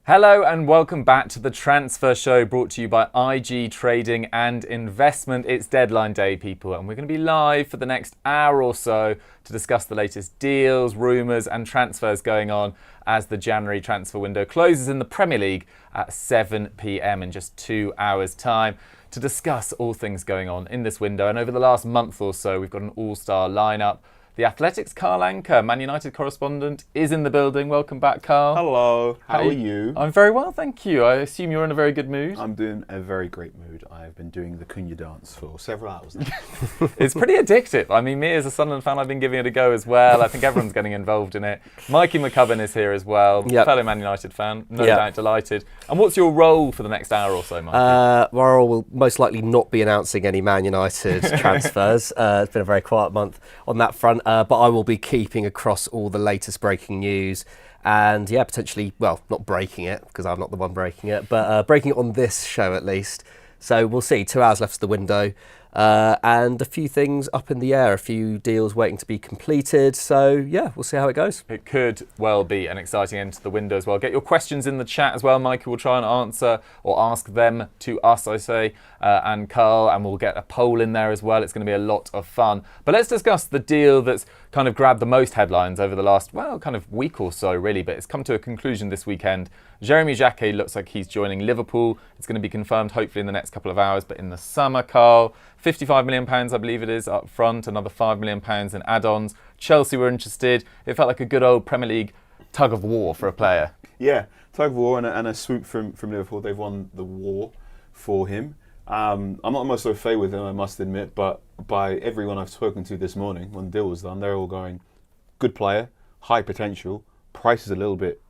Hello and welcome back to the Transfer Show, brought to you by IG Trading and Investment. It's deadline day, people, and we're going to be live for the next hour or so to discuss the latest deals, rumours and transfers going on as the January transfer window closes in the Premier League at 7 p.m. in just 2 hours' time. To discuss all things going on in this window, and over the last month or so, we've got an all-star lineup. The Athletic's Carl Anka, Man United correspondent, is in the building. Welcome back, Carl. Hello. How are you? I'm very well, thank you. I assume you're in a very good mood. I'm doing a very great mood. I've been doing the Cunha dance for several hours now. It's pretty addictive. I mean, me as a Sunderland fan, I've been giving it a go as well. I think everyone's getting involved in it. Mikey McCubbin is here as well, fellow Man United fan. No doubt delighted. And what's your role for the next hour or so, Mikey? Well, I will most likely not be announcing any Man United transfers. It's been a very quiet month on that front, but I will be keeping across all the latest breaking news and potentially, well, not breaking it because I'm not the one breaking it, but breaking it on this show at least. So we'll see. 2 hours left of the window and a few things up in the air, a few deals waiting to be completed. So we'll see how it goes. It could well be an exciting end to the window as well. Get your questions in the chat as well. Mikey will try and answer or ask them to us, I say, and Carl, and we'll get a poll in there as well. It's going to be a lot of fun. But let's discuss the deal that's kind of grabbed the most headlines over the last, kind of week or so, really. But it's come to a conclusion this weekend. Jeremy Jacquet looks like he's joining Liverpool. It's going to be confirmed hopefully in the next couple of hours. But in the summer, Carl, £55 million, I believe it is, up front. Another £5 million in add-ons. Chelsea were interested. It felt like a good old Premier League tug of war for a player. Yeah, tug of war and a swoop from Liverpool. They've won the war for him. I'm not the most au fait with him, I must admit, but by everyone I've spoken to this morning when the deal was done, they're all going, good player, high potential, price is a little bit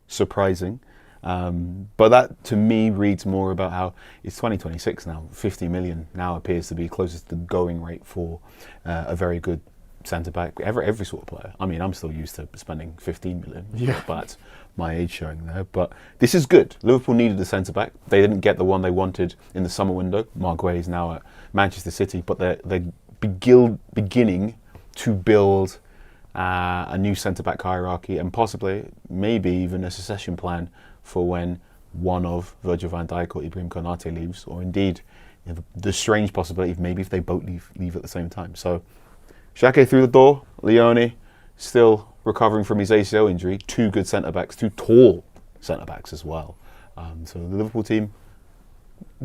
surprising. But that, to me, reads more about how it's 2026 now. 50 million now appears to be closest to the going rate for a very good centre-back, every sort of player. I mean, I'm still used to spending 15 million, but my age showing there. But this is good. Liverpool needed a centre-back. They didn't get the one they wanted in the summer window. Mark Guehi is now at Manchester City, but they're beginning to build a new centre-back hierarchy and possibly, maybe even a succession plan for when one of Virgil van Dijk or Ibrahim Konate leaves, or indeed the strange possibility of maybe if they both leave at the same time. So Jacquet through the door, Leone still recovering from his ACL injury, two good centre-backs, two tall centre-backs as well. So the Liverpool team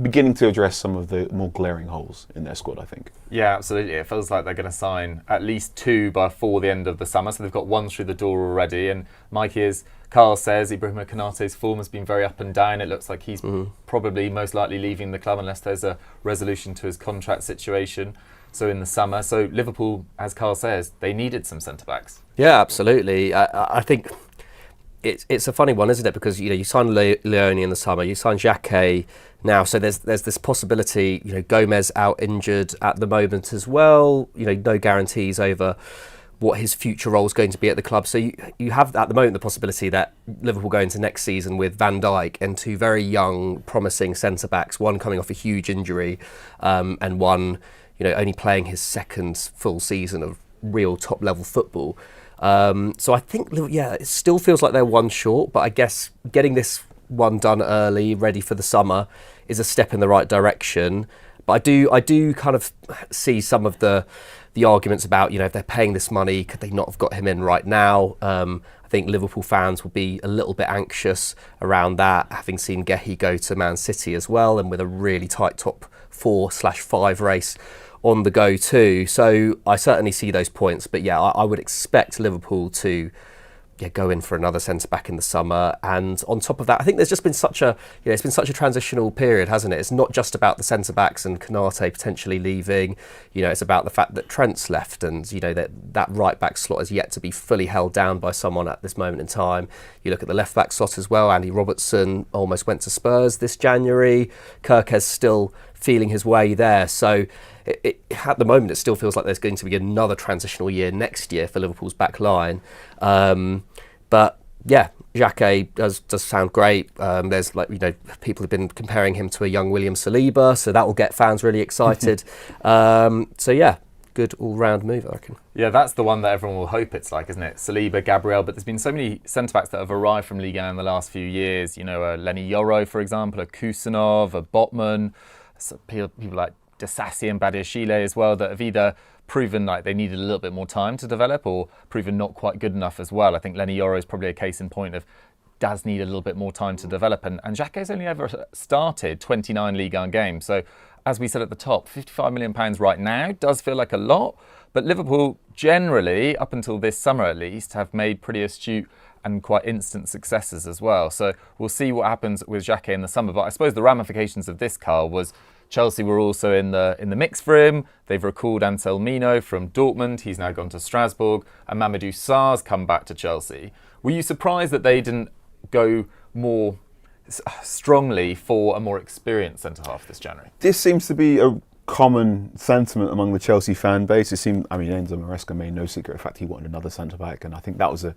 beginning to address some of the more glaring holes in their squad, I think. Yeah, absolutely. It feels like they're going to sign at least two before the end of the summer. So they've got one through the door already. And Mikey, as Carl says, Ibrahim Konate's form has been very up and down. It looks like he's probably most likely leaving the club unless there's a resolution to his contract situation. So in the summer. So Liverpool, as Carl says, they needed some centre-backs. Yeah, absolutely. I think it's a funny one, isn't it? Because you sign Leone in the summer, you sign Jacquet now, so there's this possibility. Gomez out injured at the moment as well. No guarantees over what his future role is going to be at the club. So you have at the moment the possibility that Liverpool go into next season with Van Dijk and two very young, promising centre backs. One coming off a huge injury, and one only playing his second full season of real top level football. So I think, it still feels like they're one short, but I guess getting this one done early, ready for the summer, is a step in the right direction. But I do kind of see some of the arguments about, if they're paying this money, could they not have got him in right now? I think Liverpool fans will be a little bit anxious around that, having seen Guehi go to Man City as well, and with a really tight top 4/5 race on the go too. So I certainly see those points, but I would expect Liverpool to go in for another centre-back in the summer. And on top of that, I think there's just been such a transitional period, hasn't it? It's not just about the centre-backs and Konate potentially leaving. It's about the fact that Trent's left, and that right-back slot is yet to be fully held down by someone at this moment in time. You look at the left-back slot as well. Andy Robertson almost went to Spurs this January. Kirkes still feeling his way there. So at the moment, it still feels like there's going to be another transitional year next year for Liverpool's back line. But Jacquet does sound great. There's people have been comparing him to a young William Saliba, so that will get fans really excited. good all-round move, I reckon. Yeah, that's the one that everyone will hope it's like, isn't it? Saliba, Gabriel, but there's been so many centre-backs that have arrived from Ligue 1 in the last few years. You know, Lenny Yoro, for example, a Kusanov, a Botman, people like Desassi and Badiashile as well, that have either proven like they needed a little bit more time to develop or proven not quite good enough as well. I think Lenny Yoro is probably a case in point of does need a little bit more time to develop. And Xhake's only ever started 29 Ligue 1 games. So as we said at the top, £55 million right now does feel like a lot. But Liverpool generally, up until this summer at least, have made pretty astute and quite instant successes as well. So we'll see what happens with Xhake in the summer. But I suppose the ramifications of this, Carl, was Chelsea were also in the mix for him. They've recalled Anselmino from Dortmund. He's now gone to Strasbourg. And Mamadou Sarr's come back to Chelsea. Were you surprised that they didn't go more strongly for a more experienced centre-half this January? This seems to be a common sentiment among the Chelsea fan base. It seemed, Enzo Maresca made no secret of the fact he wanted another centre-back, and I think that was an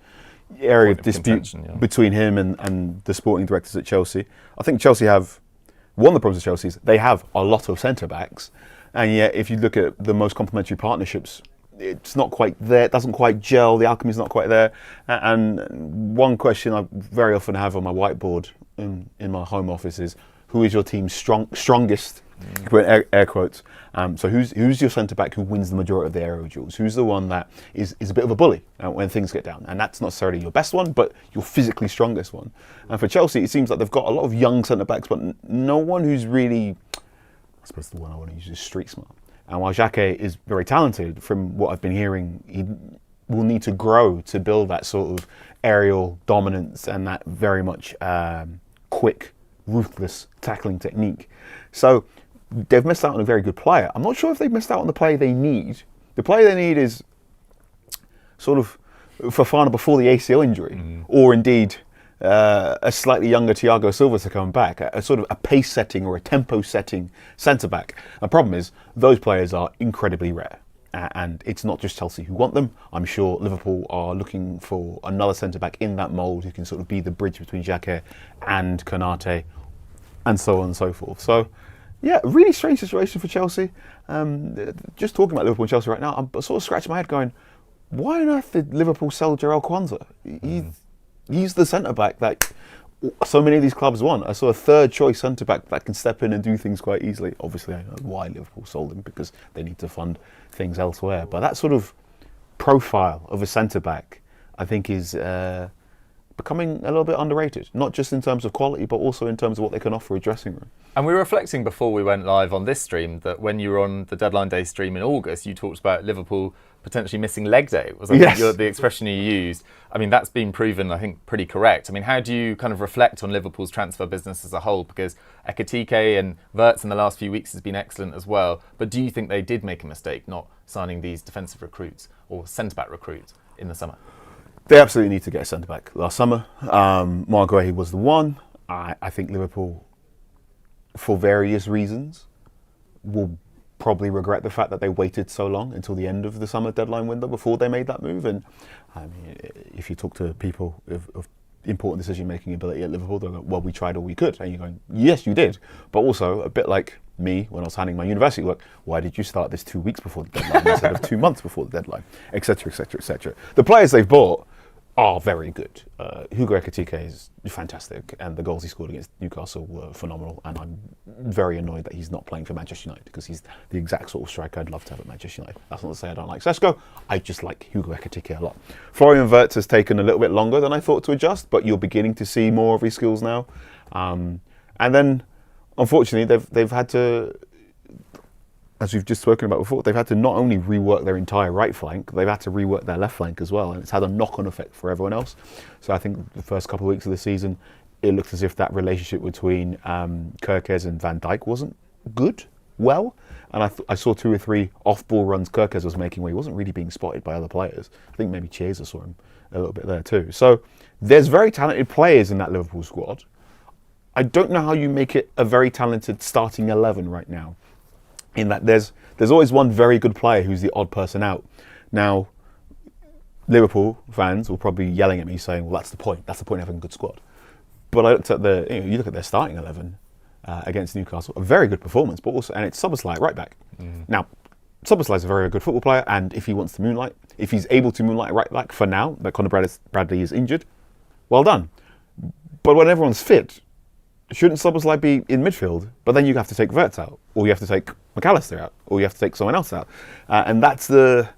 area of dispute between him and the sporting directors at Chelsea. I think Chelsea have, one of the problems of Chelsea is they have a lot of centre-backs, and yet if you look at the most complementary partnerships, it's not quite there, it doesn't quite gel, the alchemy's not quite there. And one question I very often have on my whiteboard in my home office is, who is your team's strongest, air quotes, so who's your centre-back who wins the majority of the aerial duels? Who's the one that is a bit of a bully when things get down? And that's not necessarily your best one, but your physically strongest one. And for Chelsea, it seems like they've got a lot of young centre-backs, but no one who's really, I suppose the one I want to use is street smart. And while Xhake is very talented, from what I've been hearing, he will need to grow to build that sort of aerial dominance and that very much quick, ruthless tackling technique. So they've missed out on a very good player. I'm not sure if they've missed out on the player they need. The player they need is sort of Fofana before the ACL injury, or indeed a slightly younger Thiago Silva to come back, a sort of a pace-setting or a tempo-setting centre-back. The problem is those players are incredibly rare, and it's not just Chelsea who want them. I'm sure Liverpool are looking for another centre-back in that mould who can sort of be the bridge between Xhake and Konate, and so on and so forth. So, yeah, really strange situation for Chelsea. Just talking about Liverpool and Chelsea right now, I'm sort of scratching my head going, why on earth did Liverpool sell Jarell Kwanzaa? He's the centre-back that so many of these clubs want. I saw a third-choice centre-back that can step in and do things quite easily. Obviously, I know why Liverpool sold him, because they need to fund things elsewhere. But that sort of profile of a centre-back, I think, is becoming a little bit underrated. Not just in terms of quality, but also in terms of what they can offer a dressing room. And we were reflecting before we went live on this stream that when you were on the deadline day stream in August, you talked about Liverpool potentially missing leg day. Was the expression you used? I mean, that's been proven, I think, pretty correct. I mean, how do you kind of reflect on Liverpool's transfer business as a whole? Because Ekitike and Wirtz in the last few weeks has been excellent as well. But do you think they did make a mistake not signing these defensive recruits or centre-back recruits in the summer? They absolutely need to get a centre-back last summer. Marguerite was the one. I think Liverpool, for various reasons, will probably regret the fact that they waited so long until the end of the summer deadline window before they made that move. And I mean, if you talk to people of important decision-making ability at Liverpool, they'll go, well, we tried all we could. And you're going, yes, you did. But also, a bit like me when I was handing my university work, why did you start this 2 weeks before the deadline instead of 2 months before the deadline, etc., etc., etc. The players they've bought are very good. Hugo Ekitike is fantastic, and the goals he scored against Newcastle were phenomenal, and I'm very annoyed that he's not playing for Manchester United, because he's the exact sort of striker I'd love to have at Manchester United. That's not to say I don't like Sesko, I just like Hugo Ekitike a lot. Florian Wirtz has taken a little bit longer than I thought to adjust, but you're beginning to see more of his skills now. And then, unfortunately, they've had to, as we've just spoken about before, they've had to not only rework their entire right flank, they've had to rework their left flank as well, and it's had a knock-on effect for everyone else. So I think the first couple of weeks of the season, it looked as if that relationship between Kerkez and Van Dijk wasn't well. And I saw 2 or 3 off-ball runs Kerkez was making where he wasn't really being spotted by other players. I think maybe Chiesa saw him a little bit there too. So there's very talented players in that Liverpool squad. I don't know how you make it a very talented starting 11 right now, in that there's always one very good player who's the odd person out. Now, Liverpool fans will probably be yelling at me saying, well, that's the point of having a good squad. But I looked at you look at their starting 11 against Newcastle, a very good performance, but also, and it's Szoboszlai right back. Now, Szoboszlai's a very good football player, and if he wants to moonlight, if he's able to moonlight right back for now, that Conor Bradley is injured, well done. But when everyone's fit, shouldn't Szoboszlai be in midfield? But then you have to take Wirtz out, or you have to take McAllister out, or you have to take someone else out. And that's the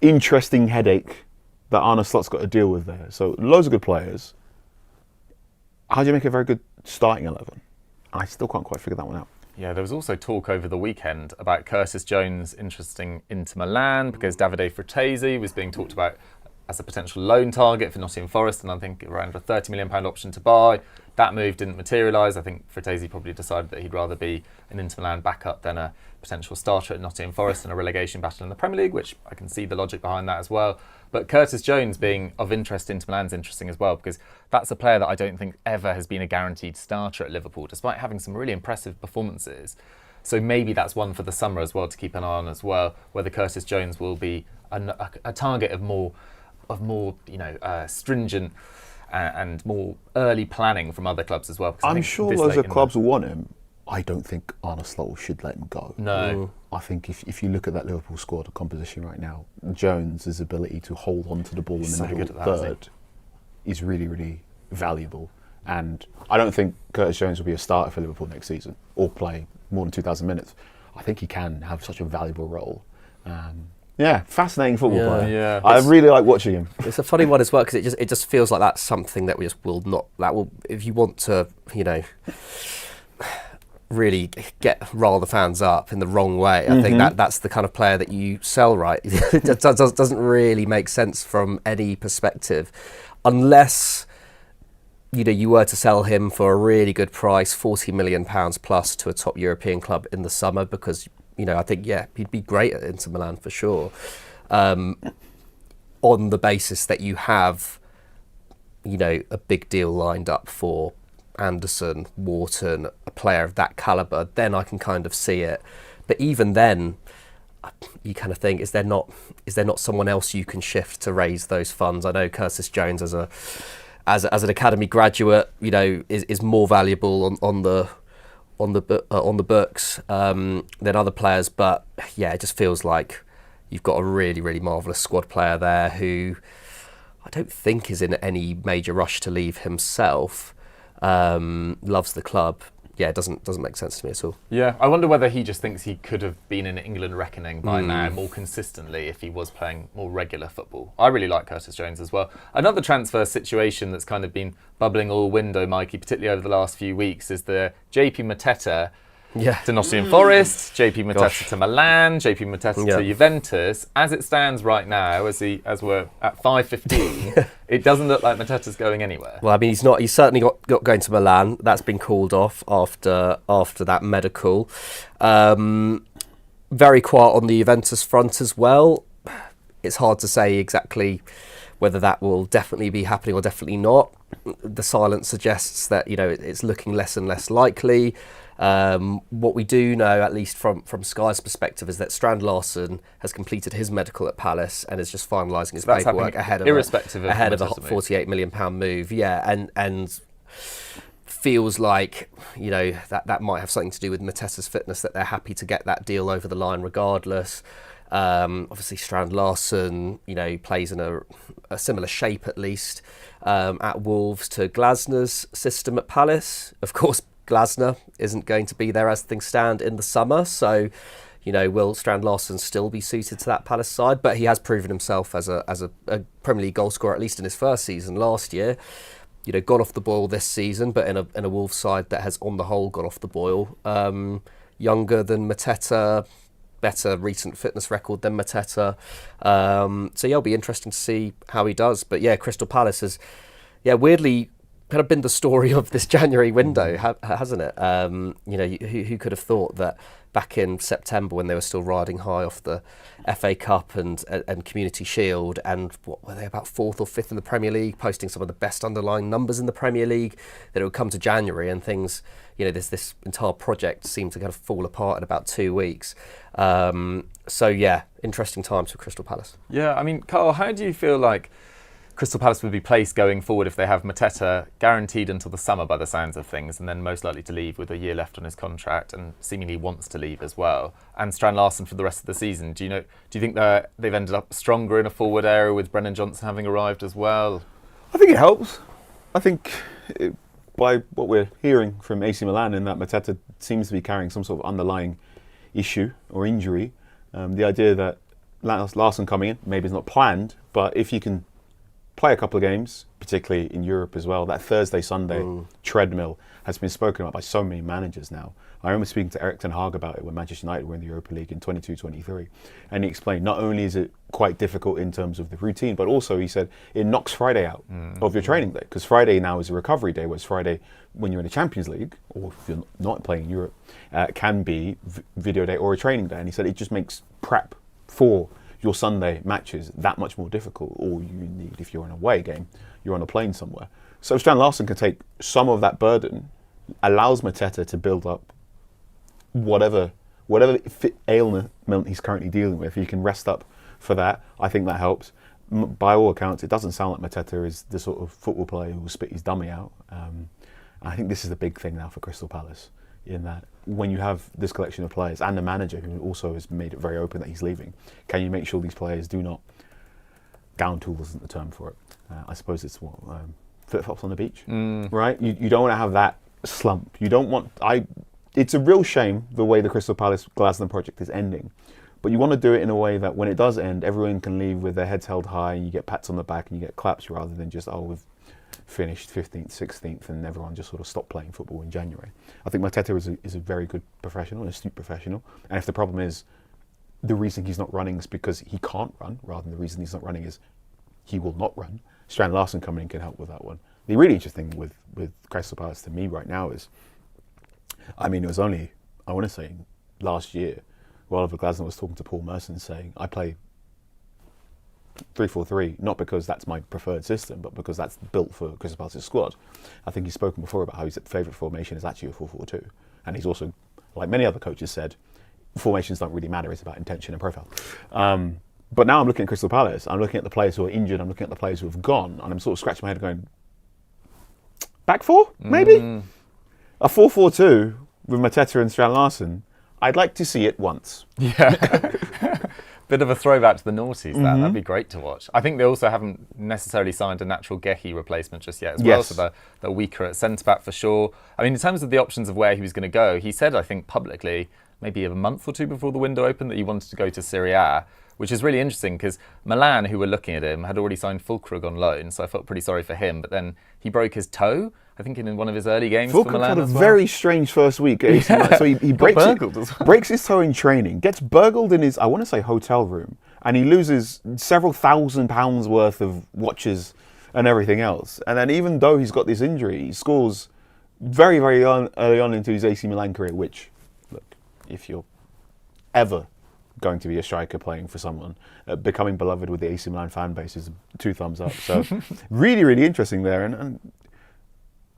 interesting headache that Arne Slot's got to deal with there. So loads of good players. How do you make a very good starting 11? I still can't quite figure that one out. Yeah, there was also talk over the weekend about Curtis Jones interesting into Milan because Davide Fratesi was being talked about as a potential loan target for Nottingham Forest, and I think around a £30 million option to buy. That move didn't materialise. I think Fratesi probably decided that he'd rather be an Inter Milan backup than a potential starter at Nottingham Forest in a relegation battle in the Premier League, which I can see the logic behind that as well. But Curtis Jones being of interest to Inter Milan's interesting as well, because that's a player that I don't think ever has been a guaranteed starter at Liverpool, despite having some really impressive performances. So maybe that's one for the summer as well to keep an eye on as well, whether Curtis Jones will be a target of more stringent and more early planning from other clubs as well. I'm sure loads of clubs will want him. I don't think Arne Slot should let him go. No. I think if you look at that Liverpool squad composition right now, Jones' ability to hold on to the ball in the middle third is really, really valuable. And I don't think Curtis Jones will be a starter for Liverpool next season or play more than 2,000 minutes. I think he can have such a valuable role. Fascinating football player. Yeah. I really like watching him. It's a funny one as well because it just feels like that's something that we just will not. That will, if you want to, really rile the fans up in the wrong way. I think that's the kind of player that you sell right. It doesn't really make sense from any perspective, unless you were to sell him for a really good price, £40 million plus to a top European club in the summer, because I think he'd be great at Inter Milan for sure, on the basis that you have a big deal lined up for Anderson, Wharton, a player of that calibre. Then I can kind of see it. But even then, you kind of think, is there not someone else you can shift to raise those funds? I know Curtis Jones as an academy graduate, is more valuable on the books than other players. But it just feels like you've got a really, really marvellous squad player there who I don't think is in any major rush to leave himself. Loves the club. It doesn't make sense to me at all. Yeah, I wonder whether he just thinks he could have been in England reckoning by now more consistently if he was playing more regular football. I really like Curtis Jones as well. Another transfer situation that's kind of been bubbling all window, Mikey, particularly over the last few weeks, is the JP Mateta to Nottingham Forest, JP Mateta to Milan, JP Mateta to Juventus. As it stands right now, as we're at 5:15, it doesn't look like Mateta's going anywhere. Well, I mean, he's not. He's certainly got going to Milan. That's been called off after that medical. Very quiet on the Juventus front as well. It's hard to say exactly whether that will definitely be happening or definitely not. The silence suggests that it's looking less and less likely. What we do know, at least from Sky's perspective, is that Strand Larsen has completed his medical at Palace and is just finalising his paperwork ahead of a £48 million move. And feels like that might have something to do with Mateta's fitness, that they're happy to get that deal over the line regardless. Obviously, Strand Larsen, plays in a similar shape at least at Wolves to Glasner's system at Palace. Of course, Glasner isn't going to be there as things stand in the summer, so will Strand Larsen still be suited to that Palace side? But he has proven himself as a Premier League goalscorer, at least in his first season last year. Gone off the boil this season, but in a Wolves side that has on the whole gone off the boil. Younger than Mateta, better recent fitness record than Mateta. So it'll be interesting to see how he does. But Crystal Palace has weirdly kind of been the story of this January window, hasn't it? Who could have thought that back in September, when they were still riding high off the FA Cup and Community Shield, and what were they, about 4th or 5th in the Premier League, posting some of the best underlying numbers in the Premier League, that it would come to January and things, this entire project seemed to kind of fall apart in about 2 weeks. Interesting times for Crystal Palace. Yeah, I mean, Carl, how do you feel like Crystal Palace would be placed going forward if they have Mateta guaranteed until the summer by the sounds of things, and then most likely to leave with a year left on his contract, and seemingly wants to leave as well. And Strand Larsen for the rest of the season. Do you think that they've ended up stronger in a forward area with Brennan Johnson having arrived as well? I think it helps. I think by what we're hearing from AC Milan, in that Mateta seems to be carrying some sort of underlying issue or injury. The idea that Larsen coming in maybe is not planned, but if you can play a couple of games, particularly in Europe as well, that Thursday-Sunday treadmill has been spoken about by so many managers now. I remember speaking to Eric Ten Hag about it when Manchester United were in the Europa League in 22-23, and he explained not only is it quite difficult in terms of the routine, but also he said it knocks Friday out of your training day, because Friday now is a recovery day, whereas Friday, when you're in the Champions League, or if you're not playing in Europe, can be video day or a training day. And he said it just makes prep for your Sunday matches that much more difficult. All you need, if you're in an away game, you're on a plane somewhere. So Strand Larsen can take some of that burden, allows Mateta to build up whatever ailment he's currently dealing with. He can rest up for that. I think that helps. By all accounts, it doesn't sound like Mateta is the sort of football player who will spit his dummy out. I think this is the big thing now for Crystal Palace, in that when you have this collection of players and the manager who also has made it very open that he's leaving, can you make sure these players do not, down tools isn't the term for it, I suppose it's what, flip-flops on the beach, right? You don't want to have that slump. You don't want, it's a real shame the way the Crystal Palace Glasgow project is ending, but you want to do it in a way that when it does end, everyone can leave with their heads held high and you get pats on the back and you get claps, rather than just, we've finished 15th, 16th, and everyone just sort of stopped playing football in January. I think Mateta is a very good professional, an astute professional, and if the problem is the reason he's not running is because he can't run, rather than the reason he's not running is he will not run, Strand Larsen coming in can help with that one. The really interesting thing with Crystal Palace to me right now is, it was only, I want to say, last year, Oliver Glasner was talking to Paul Merson saying, I play 3-4-3, not because that's my preferred system, but because that's built for Crystal Palace's squad. I think he's spoken before about how his favourite formation is actually a 4-4-2. And he's also, like many other coaches said, formations don't really matter, it's about intention and profile. But now I'm looking at Crystal Palace, I'm looking at the players who are injured, I'm looking at the players who have gone, and I'm sort of scratching my head going, back four, maybe? A 4-4-2 with Mateta and Strand Larsen, I'd like to see it once. Yeah. Bit of a throwback to the noughties, that'd be great to watch. I think they also haven't necessarily signed a natural Gehi replacement just yet as well, so they're weaker at centre-back for sure. In terms of the options of where he was going to go, he said, I think, publicly, maybe a month or two before the window opened, that he wanted to go to Serie A, which is really interesting because Milan, who were looking at him, had already signed Fulkrug on loan, so I felt pretty sorry for him, but then he broke his toe, I think in one of his early games for Milan had a as well. very strange first week. So he breaks his toe in training, gets burgled in his, I want to say, hotel room, and he loses several £1,000s worth of watches and everything else. And then even though he's got this injury, he scores very, very early on into his AC Milan career, which, look, if you're ever going to be a striker playing for someone, becoming beloved with the AC Milan fan base is 2 thumbs up. So really, really interesting there. And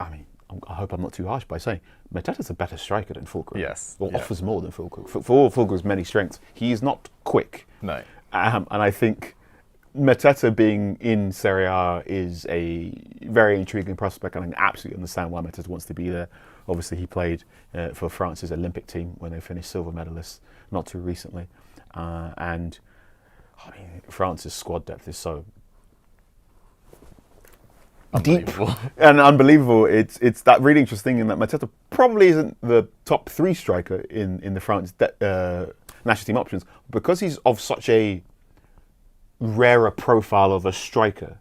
I hope I'm not too harsh by saying Mateta's a better striker than Fulkrug. Yes. Or offers more than Fulkrug. For all Fulkrug's many strengths, he is not quick. No. And I think Mateta being in Serie A is a very intriguing prospect, and I can absolutely understand why Mateta wants to be there. Obviously, he played for France's Olympic team when they finished silver medalists not too recently. France's squad depth is so deep and unbelievable. It's that really interesting in that Mateta probably isn't the top 3 striker in the France national team options, because he's of such a rarer profile of a striker.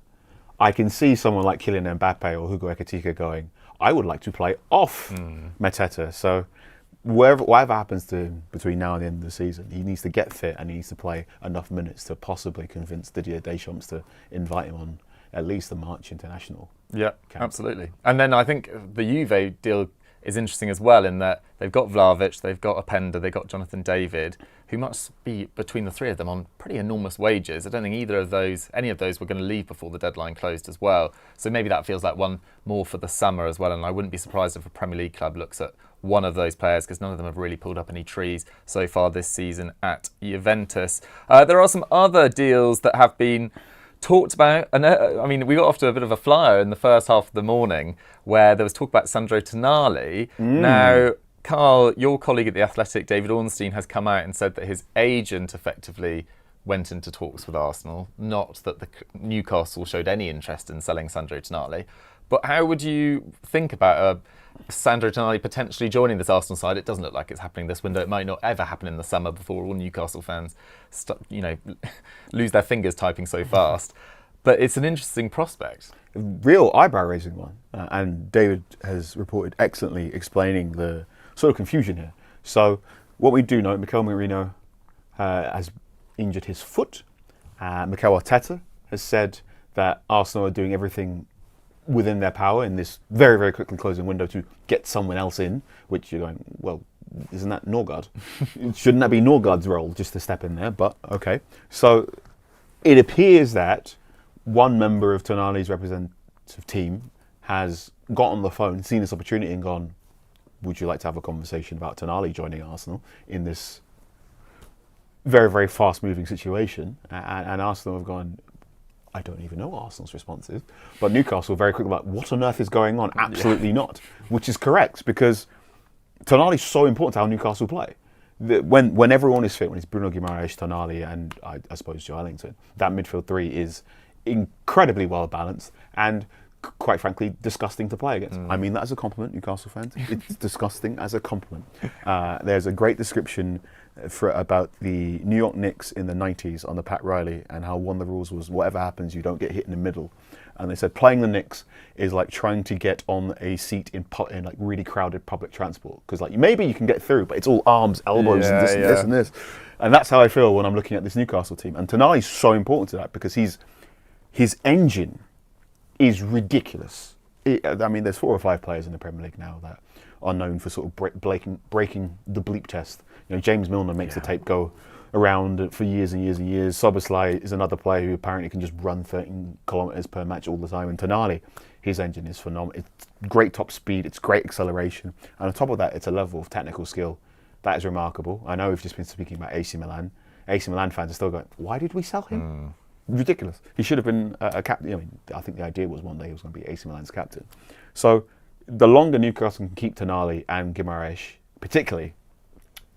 I can see someone like Kylian Mbappe or Hugo Ekitike going, I would like to play off Mateta. So whatever happens to him between now and the end of the season, he needs to get fit and he needs to play enough minutes to possibly convince Didier Deschamps to invite him on at least the March international. Yeah, absolutely. And then I think the Juve deal is interesting as well, in that they've got Vlahovic, they've got Openda, they've got Jonathan David, who must be, between the three of them, on pretty enormous wages. I don't think any of those were going to leave before the deadline closed as well. So maybe that feels like one more for the summer as well, and I wouldn't be surprised if a Premier League club looks at one of those players, because none of them have really pulled up any trees so far this season at Juventus. There are some other deals that have been talked about, and I mean, we got off to a bit of a flyer in the first half of the morning where there was talk about Sandro Tonali. Now, Carl, your colleague at The Athletic, David Ornstein, has come out and said that his agent effectively went into talks with Arsenal, not that the Newcastle showed any interest in selling Sandro Tonali. But how would you think about Sandro Tonali potentially joining this Arsenal side? It doesn't look like it's happening this window. It might not ever happen in the summer before all Newcastle fans lose their fingers typing so fast. But it's an interesting prospect. Real eyebrow-raising one. And David has reported excellently explaining the sort of confusion here. So what we do know, Mikel Merino has injured his foot. Mikel Arteta has said that Arsenal are doing everything within their power in this very, very quickly closing window to get someone else in, which you're going, well, isn't that Norgard? Shouldn't that be Norgard's role just to step in there? But okay. So it appears that one member of Tonali's representative team has got on the phone, seen this opportunity and gone, would you like to have a conversation about Tonali joining Arsenal in this very, very fast-moving situation? And Arsenal have gone, I don't even know what Arsenal's response is. But Newcastle very quickly like, what on earth is going on? Absolutely not. Which is correct, because Tonali's so important to how Newcastle play. When everyone is fit, when it's Bruno Guimaraes, Tonali, and I suppose Joe Ellington, that midfield three is incredibly well balanced and, quite frankly, disgusting to play against. I mean that as a compliment, Newcastle fans. It's disgusting as a compliment. There's a great description about the New York Knicks in the 90s on the Pat Riley, and how one of the rules was whatever happens, you don't get hit in the middle. And they said playing the Knicks is like trying to get on a seat in like really crowded public transport, because like maybe you can get through, but it's all arms, elbows, and this and this and this. And that's how I feel when I'm looking at this Newcastle team. And Tonali's so important to that because his engine is ridiculous. I mean, there's 4 or 5 players in the Premier League now that are known for sort of breaking the bleep test. You know, James Milner makes the tape go around for years and years and years. Szoboszlai is another player who apparently can just run 13 kilometres per match all the time. And Tonali, his engine is phenomenal. It's great top speed, it's great acceleration. And on top of that, it's a level of technical skill that is remarkable. I know we've just been speaking about AC Milan. AC Milan fans are still going, why did we sell him? Ridiculous. He should have been a captain. I mean, I think the idea was one day he was going to be AC Milan's captain. So the longer Newcastle can keep Tonali and Guimaraes, particularly,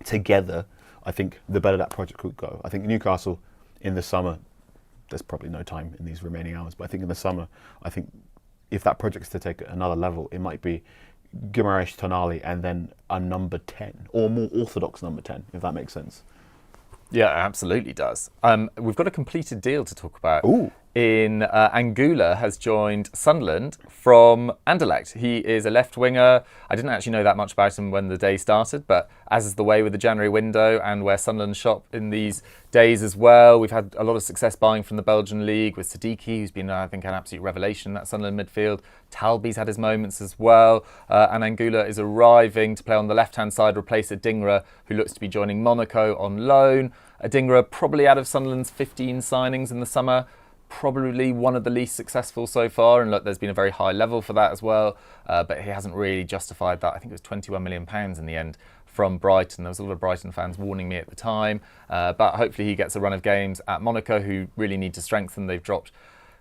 together, I think the better that project could go. I think Newcastle in the summer, there's probably no time in these remaining hours, but I think in the summer, I think if that project's to take another level, it might be Guimaraes, Tonali, and then a number 10, or more orthodox number 10, if that makes sense. Yeah, it absolutely does. We've got a completed deal to talk about. Ooh. Angula has joined Sunderland from Anderlecht. He is a left winger. I didn't actually know that much about him when the day started, but as is the way with the January window and where Sunderland shop in these days as well, we've had a lot of success buying from the Belgian league with Siddiqui, who's been, I think, an absolute revelation in that Sunderland midfield. Talby's had his moments as well, and Angula is arriving to play on the left-hand side, replace Adingra, who looks to be joining Monaco on loan. Adingra probably out of Sunderland's 15 signings in the summer, probably one of the least successful so far, and look, there's been a very high level for that as well, but he hasn't really justified that. I think it was £21 million in the end from Brighton. There was a lot of Brighton fans warning me at the time, but hopefully he gets a run of games at Monaco, who really need to strengthen. They've dropped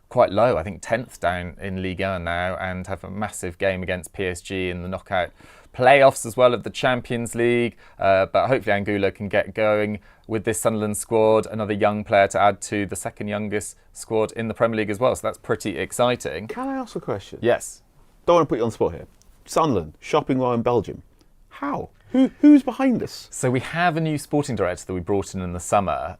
quite low, I think 10th down in Ligue 1 now, and have a massive game against PSG in the knockout playoffs as well of the Champions League, but hopefully Angula can get going with this Sunderland squad, another young player to add to the second youngest squad in the Premier League as well, so that's pretty exciting. Can I ask a question? Yes. Don't want to put you on the spot here. Sunderland, shopping while in Belgium. How? Who's behind this? So we have a new sporting director that we brought in the summer.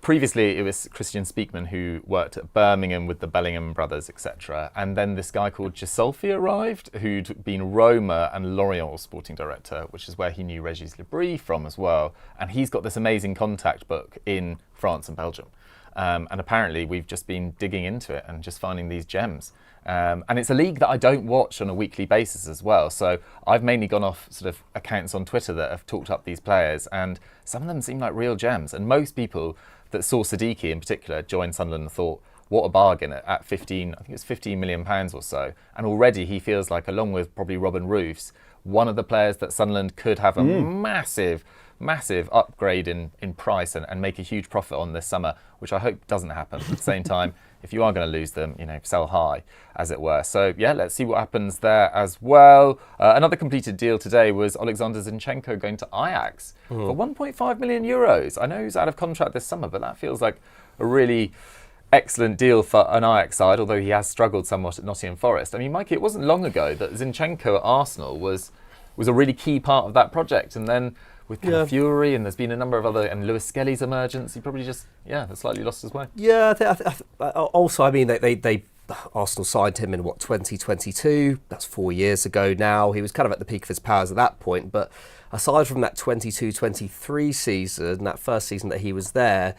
Previously, it was Christian Speakman, who worked at Birmingham with the Bellingham brothers, etc. And then this guy called Gisolfi arrived, who'd been Roma and Lorient's sporting director, which is where he knew Regis Lebris from as well. And he's got this amazing contact book in France and Belgium. And apparently, we've just been digging into it and just finding these gems. And it's a league that I don't watch on a weekly basis as well. So I've mainly gone off sort of accounts on Twitter that have talked up these players, and some of them seem like real gems. And most people that saw Siddiqui in particular join Sunderland and thought, what a bargain at 15, I think it's £15 million or so. And already he feels like, along with probably Robin Roofs, one of the players that Sunderland could have a massive massive upgrade in price and make a huge profit on this summer, which I hope doesn't happen. At the same time, if you are going to lose them, sell high, as it were. So yeah, let's see what happens there as well. Another completed deal today was Alexander Zinchenko going to Ajax for 1.5 million euros. I know he's out of contract this summer, but that feels like a really excellent deal for an Ajax side, although he has struggled somewhat at Nottingham Forest. I mean, Mikey, it wasn't long ago that Zinchenko at Arsenal was a really key part of that project, and then with Fury, and there's been a number of other, and Lewis Skelly's emergence, he probably just slightly lost his way. Yeah, also, I mean, they Arsenal signed him in 2022. That's 4 years ago now. He was kind of at the peak of his powers at that point, but aside from that 22-23 season, that first season that he was there,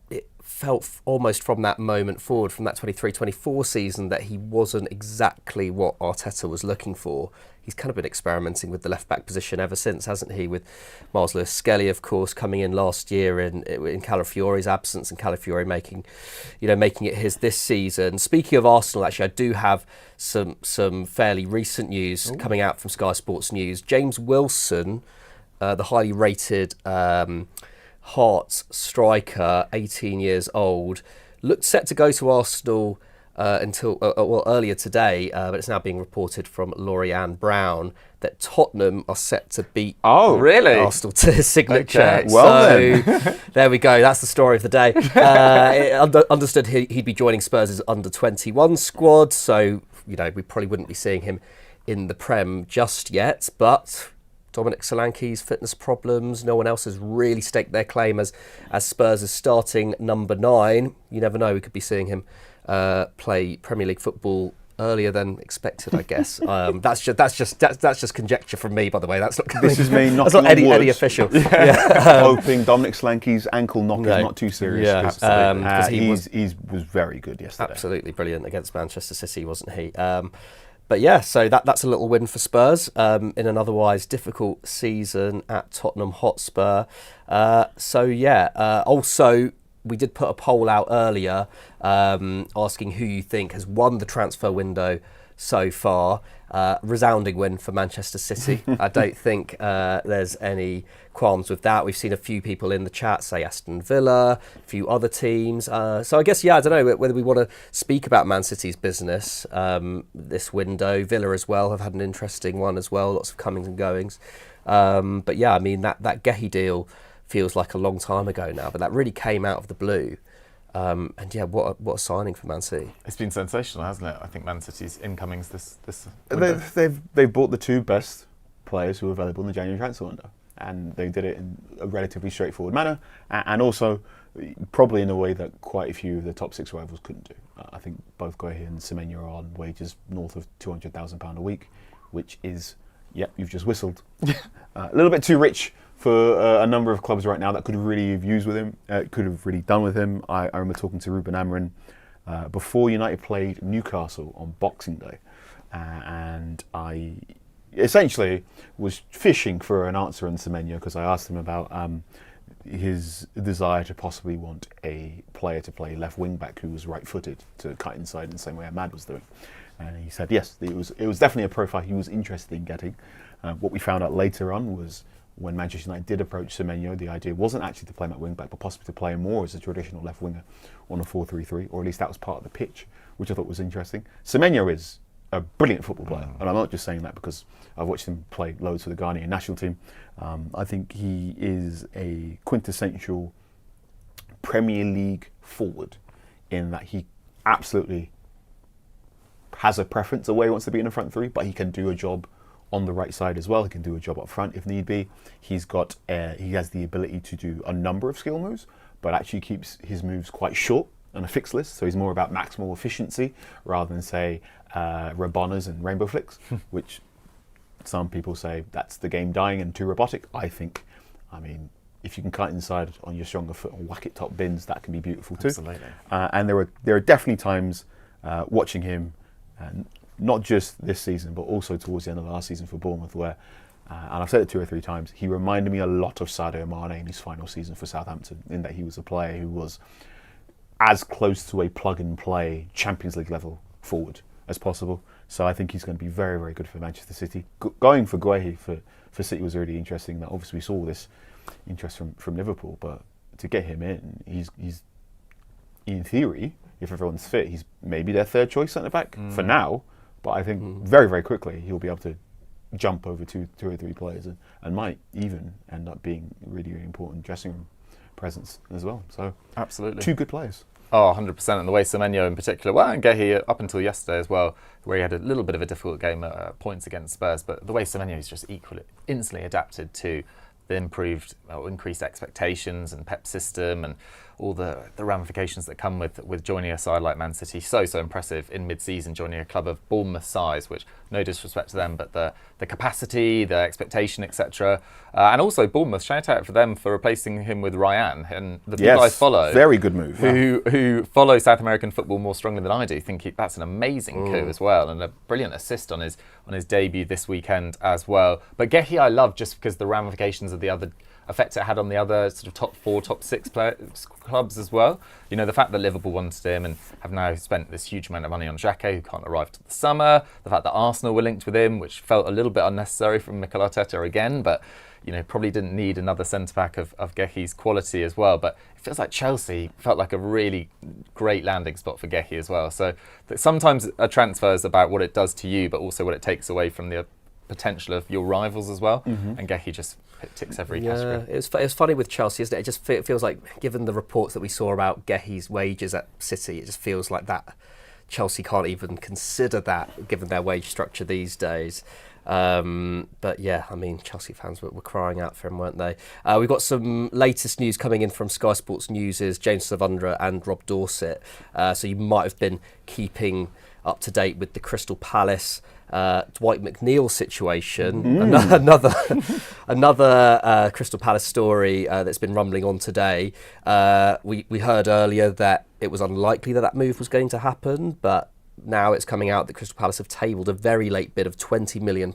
it felt almost from that moment forward, from that 23-24 season, that he wasn't exactly what Arteta was looking for. He's kind of been experimenting with the left-back position ever since, hasn't he? With Miles Lewis Skelly, of course, coming in last year in Calafiori's absence, and Calafiori making it his this season. Speaking of Arsenal, actually, I do have some fairly recent news coming out from Sky Sports News. James Wilson, the highly rated Hearts striker, 18 years old, looked set to go to Arsenal until earlier today, but it's now being reported from Laurie-Anne Brown that Tottenham are set to beat Arsenal to his signature. Okay. Well, so there we go. That's the story of the day. Understood he'd be joining Spurs' under-21 squad, so we probably wouldn't be seeing him in the Prem just yet, but Dominic Solanke's fitness problems, no one else has really staked their claim as Spurs' starting number 9. You never know, we could be seeing him play Premier League football earlier than expected, I guess. That's just conjecture from me, by the way. That's not this is me that's not any official. Hoping Dominic Solanke's ankle knock is not too serious. Yeah, he was very good yesterday. Absolutely brilliant against Manchester City, wasn't he? But yeah, so that's a little win for Spurs in an otherwise difficult season at Tottenham Hotspur. Also, we did put a poll out earlier asking who you think has won the transfer window so far. Resounding win for Manchester City. I don't think there's any qualms with that. We've seen a few people in the chat say Aston Villa, a few other teams. So I guess, I don't know whether we want to speak about Man City's business this window. Villa as well have had an interesting one as well, lots of comings and goings. But yeah, I mean, that Gehi deal feels like a long time ago now, but that really came out of the blue. And yeah, what a signing for Man City. It's been sensational, hasn't it? I think Man City's incomings this window. They've bought the 2 best players who were available in the January transfer window, and they did it in a relatively straightforward manner, and also probably in a way that quite a few of the top 6 rivals couldn't do. I think both Guehi and Semenyo are on wages north of £200,000 a week, which is, you've just whistled, a little bit too rich for a number of clubs right now that could have really have used with him, could have really done with him. I remember talking to Ruben Amorim before United played Newcastle on Boxing Day, and I essentially was fishing for an answer on Semenyo because I asked him about his desire to possibly want a player to play left wing back who was right-footed to cut inside in the same way Ahmad was doing. And he said yes, it was definitely a profile he was interested in getting. What we found out later on was when Manchester United did approach Semenyo, the idea wasn't actually to play him at wing back, but possibly to play him more as a traditional left winger on a 4-3-3, or at least that was part of the pitch, which I thought was interesting. Semenyo is a brilliant football player, and I'm not just saying that because I've watched him play loads for the Ghanaian national team. I think he is a quintessential Premier League forward in that he absolutely has a preference of where he wants to be in the front 3, but he can do a job on the right side as well. He can do a job up front if need be. He has the ability to do a number of skill moves, but actually keeps his moves quite short and a fixed list. So he's more about maximal efficiency rather than, say, Rabonas and rainbow flicks, which some people say that's the game dying and too robotic. I mean, if you can cut inside on your stronger foot and whack it top bins, that can be beautiful too. Absolutely. And there are definitely times watching him, not just this season, but also towards the end of last season for Bournemouth, where, and I've said it 2 or 3 times, he reminded me a lot of Sadio Mane in his final season for Southampton, in that he was a player who was as close to a plug-and-play Champions League level forward as possible. So I think he's going to be very, very good for Manchester City. Going for Guehi for City was really interesting. That obviously we saw this interest from Liverpool. But to get him in, he's in theory, if everyone's fit, he's maybe their third choice centre back for now. But I think very, very quickly he'll be able to jump over two or three players and might even end up being really, really important dressing room presence as well. So absolutely, 2 good players. Oh, 100%. And the way Semenyo in particular, well, and Gehi up until yesterday as well, where he had a little bit of a difficult game at points against Spurs, but the way Semenyo is just instantly adapted to the increased expectations and Pep's system and all the ramifications that come with joining a side like Man City. So impressive in mid-season, joining a club of Bournemouth size, which no disrespect to them, but the capacity, the expectation, etc. And also Bournemouth, shout out for them for replacing him with Ryan, and the people I follow. Very good move. Who follow South American football more strongly than I do, think that's an amazing coup as well, and a brilliant assist on his debut this weekend as well. But Gehi I love just because the ramifications of the other effect it had on the other sort of top 4, top 6 clubs as well. You know, the fact that Liverpool wanted him and have now spent this huge amount of money on Xhaka, who can't arrive till the summer. The fact that Arsenal were linked with him, which felt a little bit unnecessary from Mikel Arteta again, but you know, probably didn't need another centre-back of Gehi's quality as well. But it feels like Chelsea felt like a really great landing spot for Gehi as well. So sometimes a transfer is about what it does to you, but also what it takes away from the potential of your rivals as well. And Gehi just ticks every category. It's funny with Chelsea, isn't it? It just feels like, given the reports that we saw about Gehi's wages at City, it just feels like that Chelsea can't even consider that, given their wage structure these days. But yeah, I mean, Chelsea fans were crying out for him, weren't they? We've got some latest news coming in from Sky Sports News' James Savundra and Rob Dorset. So you might have been keeping up to date with the Crystal Palace Dwight McNeil situation. Another Crystal Palace story that's been rumbling on today. We heard earlier that it was unlikely that move was going to happen, but now it's coming out that Crystal Palace have tabled a very late bid of £20 million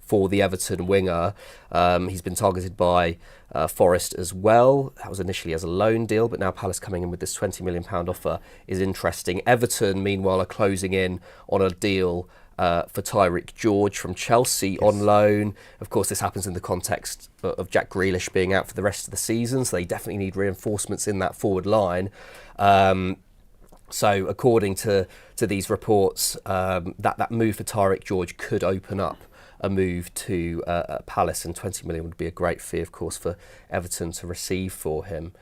for the Everton winger. He's been targeted by Forest as well. That was initially as a loan deal, but now Palace coming in with this £20 million offer is interesting. Everton, meanwhile, are closing in on a deal for Tyreek George from Chelsea on loan. Of course, this happens in the context of Jack Grealish being out for the rest of the season, so they definitely need reinforcements in that forward line. So according to these reports, that move for Tyreek George could open up a move to Palace, and 20 million would be a great fee, of course, for Everton to receive for him.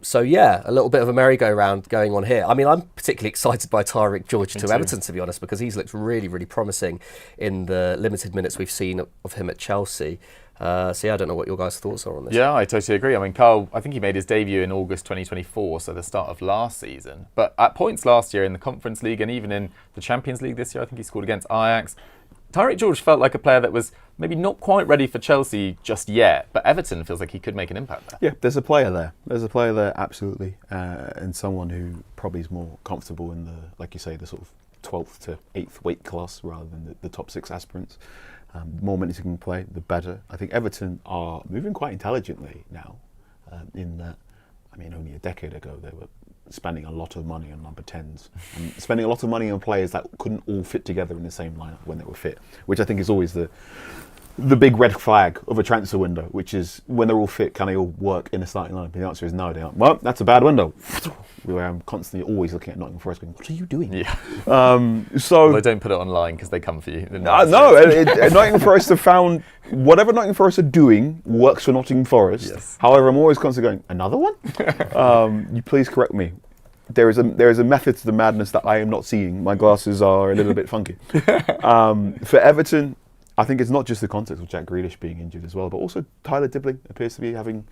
So yeah, a little bit of a merry-go-round going on here. I mean, I'm particularly excited by Tyreek George to Everton, to be honest, because he's looked really, really promising in the limited minutes we've seen of him at Chelsea. So yeah, I don't know what your guys' thoughts are on this. Yeah, I totally agree. I mean, Carl, I think he made his debut in August 2024, so the start of last season. But at points last year in the Conference League and even in the Champions League this year, I think he scored against Ajax. Tyreek George felt like a player that was maybe not quite ready for Chelsea just yet, but Everton feels like he could make an impact there. Yeah, there's a player there. There's a player there, absolutely, and someone who probably is more comfortable in the, like you say, the sort of 12th to 8th weight class rather than the top 6 aspirants. The more minutes he can play, the better. I think Everton are moving quite intelligently now, in that, I mean, only a decade ago they were spending a lot of money on number 10s and spending a lot of money on players that couldn't all fit together in the same lineup when they were fit, which I think is always the big red flag of a transfer window, which is when they're all fit, can they all work in a starting lineup? The answer is no. They're like, well, that's a bad window. Where I'm constantly always looking at Nottingham Forest going, what are you doing? Yeah. So well, they don't put it online because they come for you. No, Nottingham Forest have found whatever Nottingham Forest are doing works for Nottingham Forest. Yes. However, I'm always constantly going, another one? You please correct me. There is a method to the madness that I am not seeing. My glasses are a little bit funky. For Everton, I think it's not just the context of Jack Grealish being injured as well, but also Tyler Dibbling appears to be having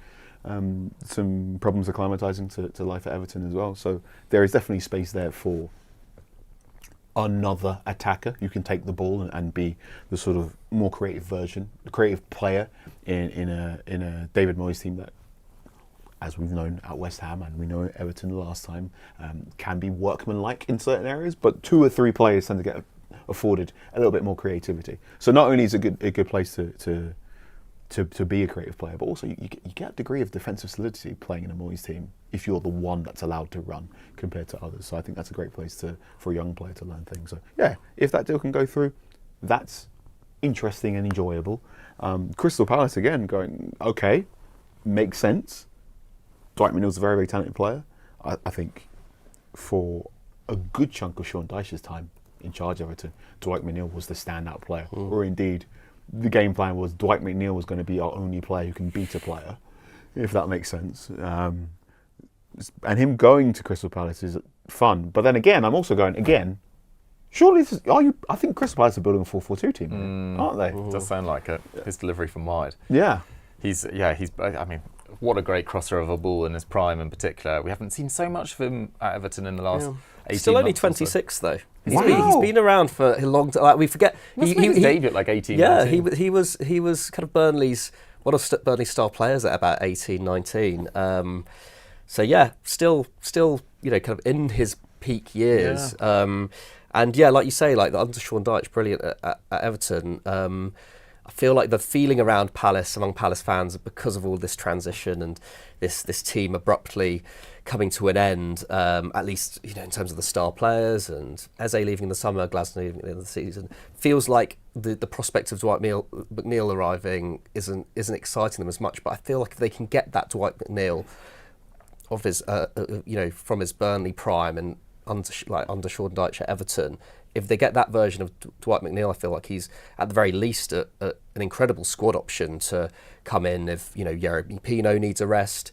some problems acclimatising to life at Everton as well. So there is definitely space there for another attacker who can take the ball and be the sort of more creative version, the creative player in a David Moyes team that, as we've known at West Ham and we know at Everton the last time, can be workmanlike in certain areas, but 2 or 3 players tend to get afforded a little bit more creativity. So not only is it a good place to be a creative player, but also you get a degree of defensive solidity playing in a Moyes team if you're the one that's allowed to run compared to others. So I think that's a great place for a young player to learn things. So yeah, if that deal can go through, that's interesting and enjoyable. Crystal Palace again going, okay, makes sense. Dwight McNeil's a very, very talented player. I think for a good chunk of Sean Dyche's time in charge of Everton, Dwight McNeil was the standout player. Or indeed, the game plan was Dwight McNeil was going to be our only player who can beat a player, if that makes sense. And him going to Crystal Palace is fun. But then again, I'm also going, surely this is, I think Crystal Palace are building a 4-4-2 team, aren't they? It does sound like it. His delivery from wide. Yeah. I mean, what a great crosser of a ball in his prime in particular. We haven't seen so much of him at Everton in the last 18 Still only months or so. 26 though. Wow. He's been around for a long time. Like, we forget. He made his debut at like 18, Yeah, 19. he was kind of Burnley's one of Burnley's star players at about 18, 19. So yeah, still kind of in his peak years. Yeah. And yeah, like you say, like under Sean Dyche, brilliant at Everton. I feel like the feeling around Palace, among Palace fans, because of all this transition and this team abruptly coming to an end, at least in terms of the star players, and Eze leaving in the summer, Glasner leaving at the end of the season, feels like the prospect of Dwight McNeil arriving isn't exciting them as much. But I feel like if they can get that Dwight McNeil of his, from his Burnley prime and under Sean Dyche at Everton, if they get that version of Dwight McNeil, I feel like he's at the very least an incredible squad option to come in if Jeremy Pino needs a rest.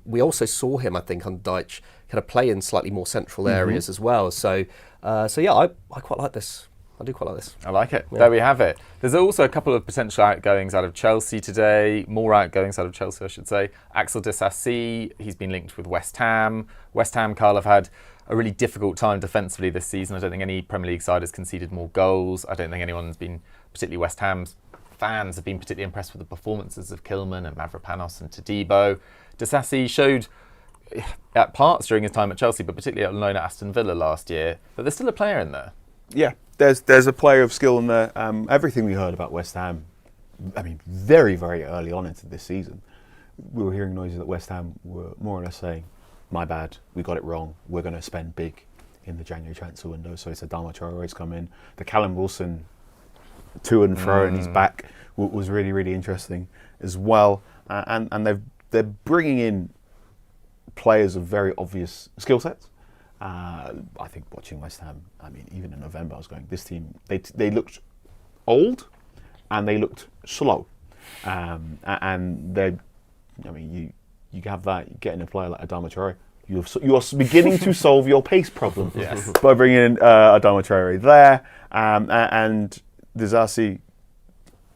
We also saw him, I think, under Dyche kind of play in slightly more central areas as well. So yeah, I quite like this. I do quite like this. I like it. Yeah. There we have it. There's also a couple of potential outgoings out of Chelsea today. More outgoings out of Chelsea, I should say. Axel Disasi, he's been linked with West Ham. West Ham, Carl, have had a really difficult time defensively this season. I don't think any Premier League side has conceded more goals. I don't think anyone's been, particularly West Ham's fans, have been particularly impressed with the performances of Kilman and Mavropanos and Todibo. Disasi showed at parts during his time at Chelsea, but particularly on loan at Aston Villa last year, that there's still a player in there. Yeah, there's a player of skill in there. Everything we heard about West Ham, I mean, very, very early on into this season, we were hearing noises that West Ham were more or less saying, my bad, we got it wrong, we're going to spend big in the January transfer window. So it's Adama Traore's come in. The Callum Wilson to and fro and he's back was really, really interesting as well. And they're bringing in players of very obvious skill sets. I think watching West Ham, I mean, even in November, I was going, this team, they looked old and they looked slow. And they're, I mean, you have that, you get in a player like Adama Traore, you are beginning to solve your pace problem by bringing in Adama Traore there. And Disasi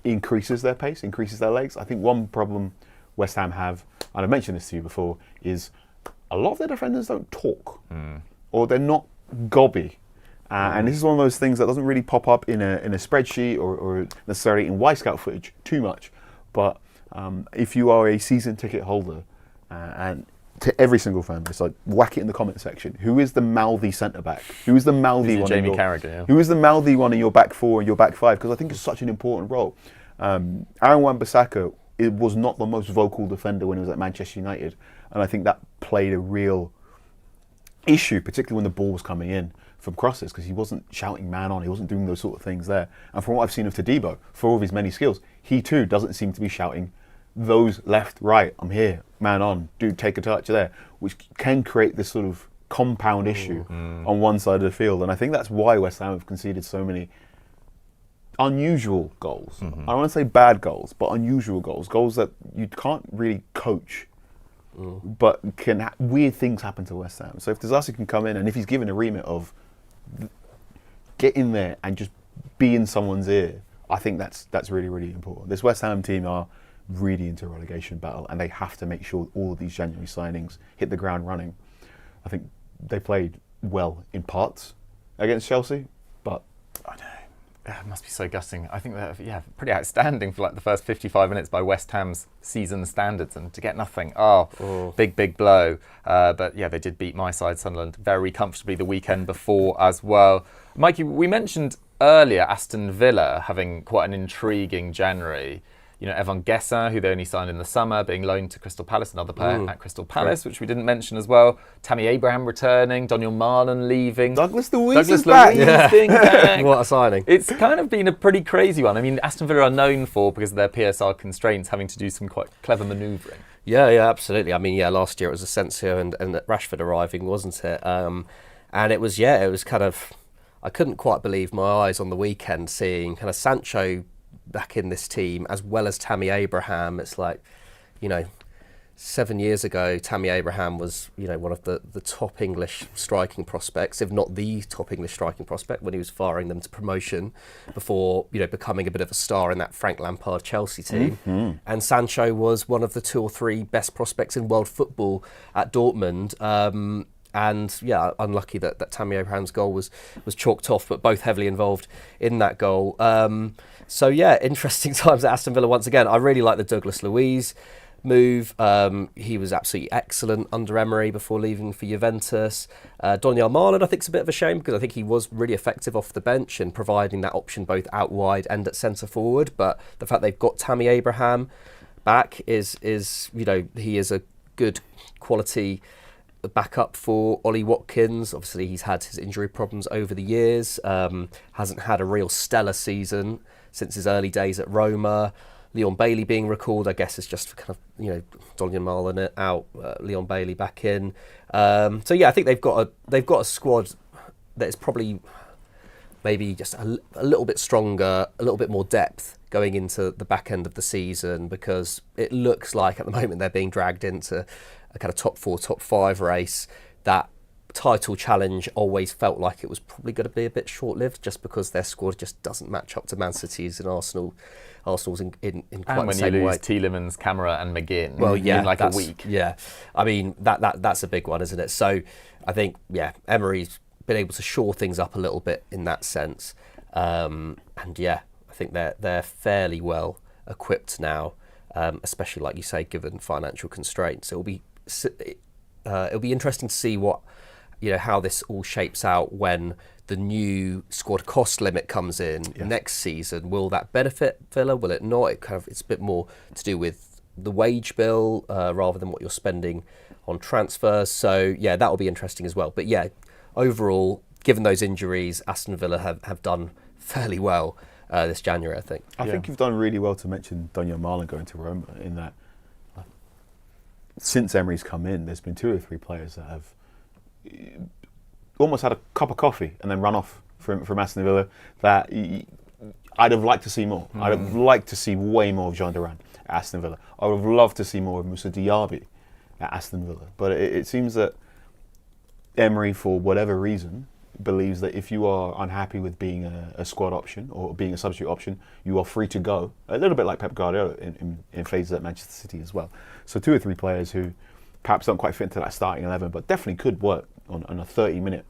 increases their pace, increases their legs. I think one problem West Ham have, and I've mentioned this to you before, is a lot of their defenders don't talk. Or they're not gobby. And this is one of those things that doesn't really pop up in a spreadsheet or necessarily in Y-Scout footage too much. But if you are a season ticket holder, and to every single fan, it's like, whack it in the comment section. Who is the mouthy centre-back? Who is the mouthy one? Jamie Carragher, yeah. Who is the mouthy one in your back four and your back five? Because I think it's such an important role. Aaron Wan-Bissaka was not the most vocal defender when he was at Manchester United. And I think that played a real issue, particularly when the ball was coming in from crosses, because he wasn't shouting man on, he wasn't doing those sort of things there. And from what I've seen of Todibo, for all of his many skills, he too doesn't seem to be shouting those left, right, I'm here, man on, dude, take a touch there, which can create this sort of compound issue on one side of the field. And I think that's why West Ham have conceded so many unusual goals. I don't want to say bad goals, but unusual goals that you can't really coach. But weird things happen to West Ham. So if Disasi can come in, and if he's given a remit of get in there and just be in someone's ear, I think that's really, really important. This West Ham team are really into a relegation battle, and they have to make sure all of these January signings hit the ground running. I think they played well in parts against Chelsea, but I don't know. It must be so gutting. I think they're pretty outstanding for like the first 55 minutes by West Ham's season standards, and to get nothing, big blow. But yeah, they did beat my side, Sunderland, very comfortably the weekend before as well. Mikey, we mentioned earlier Aston Villa having quite an intriguing January. Evan Gessa, who they only signed in the summer, being loaned to Crystal Palace, another player at Crystal Palace, which we didn't mention as well. Tammy Abraham returning, Daniel Marlon leaving. Douglas Luiz is back. being back. What a signing. It's kind of been a pretty crazy one. I mean, Aston Villa are known for, because of their PSR constraints, having to do some quite clever manoeuvring. Yeah, absolutely. I mean, last year it was Asensio and Rashford arriving, wasn't it? And it was kind of, I couldn't quite believe my eyes on the weekend seeing kind of Sancho back in this team, as well as Tammy Abraham. It's like, 7 years ago, Tammy Abraham was, one of the top English striking prospects, if not the top English striking prospect, when he was firing them to promotion before, becoming a bit of a star in that Frank Lampard Chelsea team. Mm-hmm. And Sancho was one of the 2 or 3 best prospects in world football at Dortmund. And unlucky that Tammy Abraham's goal was chalked off, but both heavily involved in that goal. Interesting times at Aston Villa once again. I really like the Douglas Luiz move. He was absolutely excellent under Emery before leaving for Juventus. Daniel Marlon, I think, is a bit of a shame, because I think he was really effective off the bench and providing that option both out wide and at centre forward. But the fact they've got Tammy Abraham back is he is a good quality backup for Ollie Watkins. Obviously, he's had his injury problems over the years. Hasn't had a real stellar season since his early days at Roma. Leon Bailey being recalled, I guess, is just kind of, Daniel Marlon out, Leon Bailey back in. I think they've got a squad that is probably maybe just a little bit stronger, a little bit more depth going into the back end of the season, because it looks like at the moment they're being dragged into a kind of top 4, top 5 race. That title challenge always felt like it was probably going to be a bit short-lived, just because their squad just doesn't match up to Man City's and Arsenal's in quite the same way. And when you lose Tielemans, Camara and McGinn in a week. Yeah, I mean, that's a big one, isn't it? So I think, Emery's been able to shore things up a little bit in that sense. I think they're fairly well equipped now, especially, like you say, given financial constraints. It'll be interesting to see how this all shapes out when the new squad cost limit comes in next season. Will that benefit Villa? Will it not? It's a bit more to do with the wage bill rather than what you're spending on transfers. So that will be interesting as well. But overall, given those injuries, Aston Villa have done fairly well this January, I think. I think you've done really well to mention Daniel Marlon going to Roma, in that since Emery's come in, there's been 2 or 3 players that have almost had a cup of coffee and then run off from Aston Villa that I'd have liked to see more. I'd have liked to see way more of Jean Duran at Aston Villa. I would have loved to see more of Moussa Diaby at Aston Villa. But it seems that Emery, for whatever reason, believes that if you are unhappy with being a squad option or being a substitute option, you are free to go. A little bit like Pep Guardiola in phases at Manchester City as well. So 2 or 3 players who perhaps don't quite fit into that starting 11, but definitely could work on a 30-minute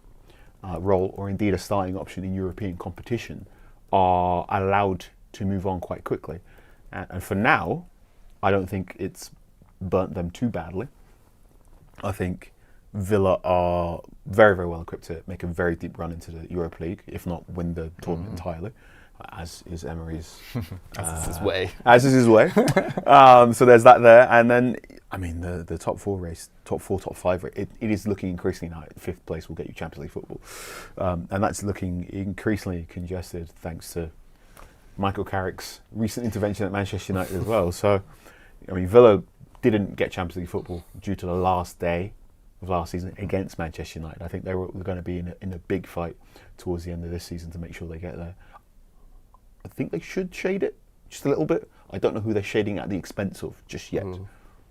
role, or indeed a starting option in European competition, are allowed to move on quite quickly. And for now, I don't think it's burnt them too badly. I think Villa are very, very well equipped to make a very deep run into the Europa League, if not win the tournament entirely, as is Emery's as is his way. As is his way. So there's that there. And then, I mean, the top 4 race, top 4, top 5 race, it is looking increasingly now. 5th place will get you Champions League football. And that's looking increasingly congested thanks to Michael Carrick's recent intervention at Manchester United as well. So, I mean, Villa didn't get Champions League football due to the last day of last season against Manchester United. I think they were going to be in a big fight towards the end of this season to make sure they get there. I think they should shade it just a little bit. I don't know who they're shading at the expense of just yet.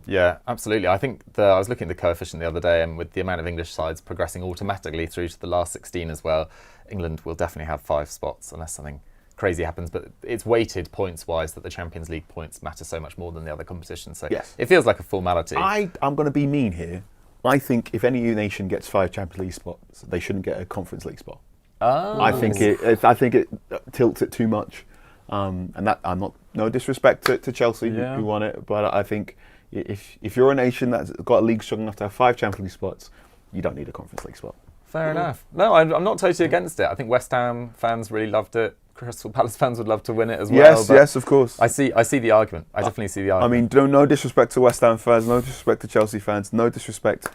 Yeah, absolutely. I think I was looking at the coefficient the other day, and with the amount of English sides progressing automatically through to the last 16 as well, England will definitely have 5 spots unless something crazy happens. But it's weighted points-wise that the Champions League points matter so much more than the other competitions. So it feels like a formality. I'm going to be mean here. I think if any nation gets 5 Champions League spots, they shouldn't get a Conference League spot. Oh. I think it tilts it too much, and that I'm not no disrespect to Chelsea who won it, but I think if you're a nation that's got a league strong enough to have 5 Champions League spots, you don't need a Conference League spot. Fair enough. No, I'm not totally against it. I think West Ham fans really loved it. Crystal Palace fans would love to win it as well. Yes, yes, of course. I see the argument. I definitely see the argument. I mean, no disrespect to West Ham fans, no disrespect to Chelsea fans, no disrespect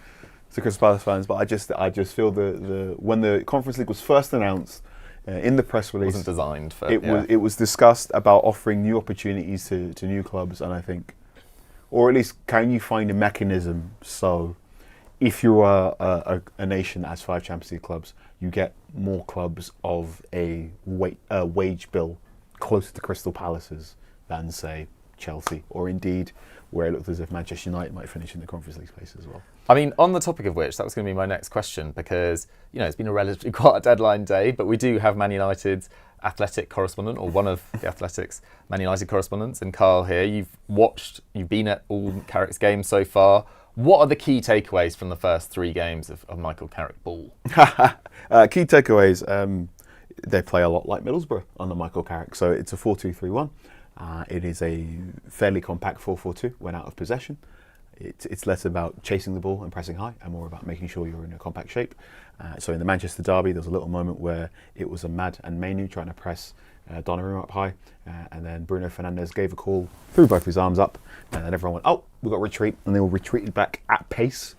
to Crystal Palace fans, but I just feel the when the Conference League was first announced in the press release, It wasn't designed for it was discussed about offering new opportunities to new clubs, and I think, or at least, can you find a mechanism so if you are a nation that has 5 Champions League clubs, you get more clubs of a wage bill closer to Crystal Palace's than, say, Chelsea, or indeed where it looked as if Manchester United might finish in the Conference League space as well. I mean, on the topic of which, that was going to be my next question, because, it's been a relatively quiet deadline day, but we do have Man United's Athletic correspondent, or one of the Athletic's Man United correspondents, and Carl here. You've been at all Carrick's games so far. What are the key takeaways from the first 3 games of Michael Carrick ball? Key takeaways, they play a lot like Middlesbrough under Michael Carrick. So it's a 4-2-3-1. It is a fairly compact 4-4-2 when out of possession. It's less about chasing the ball and pressing high and more about making sure you're in a compact shape. So in the Manchester derby, there was a little moment where it was Ahmad and Mainu trying to press Donnarumma up high, and then Bruno Fernandes gave a call, threw both his arms up, and then everyone went, oh, we've got to retreat, and they all retreated back at pace,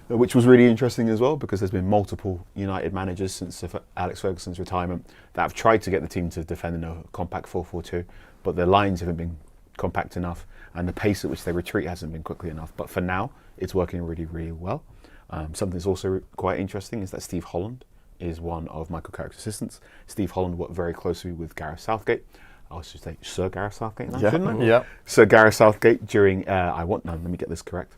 which was really interesting as well, because there's been multiple United managers since Alex Ferguson's retirement that have tried to get the team to defend in a compact 4-4-2, but their lines haven't been compact enough, and the pace at which they retreat hasn't been quickly enough. But for now, it's working really, really well. Something that's also quite interesting is that Steve Holland is one of Michael Carrick's assistants. Steve Holland worked very closely with Gareth Southgate. I should say Sir Gareth Southgate now, shouldn't I? Yeah. Sir Gareth Southgate during, let me get this correct.